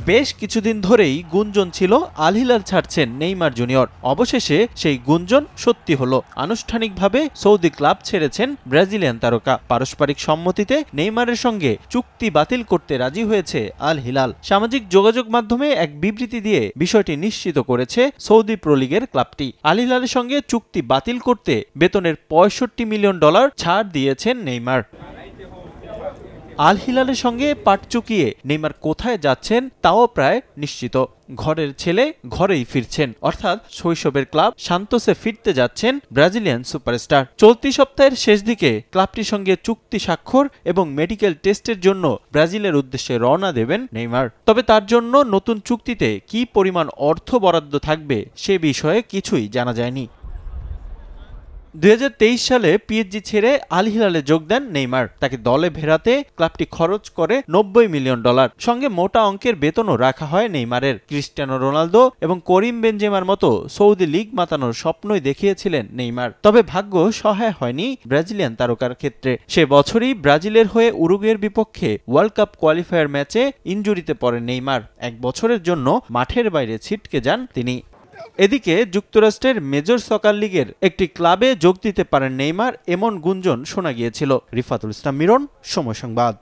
বেশ কিছুদিন ধরেই গুঞ্জন ছিল আল হিলাল ছাড়ছেন নেইমার জুনিয়র। অবশেষে সেই গুঞ্জন সত্যি হলো। আনুষ্ঠানিকভাবে সৌদি ক্লাব ছেড়েছেন ব্রাজিলিয়ান তারকা। পারস্পরিক সম্মতিতে নেইমারের সঙ্গে চুক্তি বাতিল করতে রাজি হয়েছে আল হিলাল। সামাজিক যোগাযোগ মাধ্যমে এক বিবৃতি দিয়ে বিষয়টি নিশ্চিত করেছে সৌদি প্রো লিগের ক্লাবটি। আল হিলালের সঙ্গে চুক্তি বাতিল করতে বেতনের $65 মিলিয়ন ছাড় দিয়েছেন নেইমার। আল হিলালের সঙ্গে পাট চুকিয়ে নেইমার কোথায় যাচ্ছেন তাও প্রায় নিশ্চিত। ঘরের ছেলে ঘরেই ফিরছেন, অর্থাৎ শৈশবের ক্লাব সান্তোসে ফিরতে যাচ্ছেন ব্রাজিলিয়ান সুপারস্টার। চলতি সপ্তাহের শেষ দিকে ক্লাবটির সঙ্গে চুক্তি স্বাক্ষর এবং মেডিকেল টেস্টের জন্য ব্রাজিলের উদ্দেশ্যে রওনা দেবেন নেইমার। তবে তার জন্য নতুন চুক্তিতে কী পরিমাণ অর্থ বরাদ্দ থাকবে সে বিষয়ে কিছুই জানা যায়নি। 2023 সালে পিএসজি ছেড়ে আল হিলালে যোগ দেন নেইমার। তাকে দলে ফেরাতে ক্লাবটি খরচ করে $90 মিলিয়ন। সঙ্গে মোটা অঙ্কের বেতনও রাখা হয় নেইমারের। ক্রিস্টিয়ানো রোনালদো এবং করিম বেনজেমার মতো সৌদি লিগ মাতানোর স্বপ্নই দেখিয়েছিলেন নেইমার। তবে ভাগ্য সহায় হয়নি ব্রাজিলিয়ান তারকার ক্ষেত্রে। সে বছরই ব্রাজিলের হয়ে উরুগুয়ের বিপক্ষে ওয়ার্ল্ড কাপ কোয়ালিফায়ার ম্যাচে ইনজুরিতে পড়েন নেইমার। 1 বছরের জন্য মাঠের বাইরে ছিটকে যান তিনি। এদিকে যুক্তরাষ্ট্রের মেজর সকার লিগের একটি ক্লাবে যোগ দিতে পারেন নেইমার, এমন গুঞ্জন শোনা গিয়েছিল। রিফাতুল ইসলাম মিরন, সময় সংবাদ।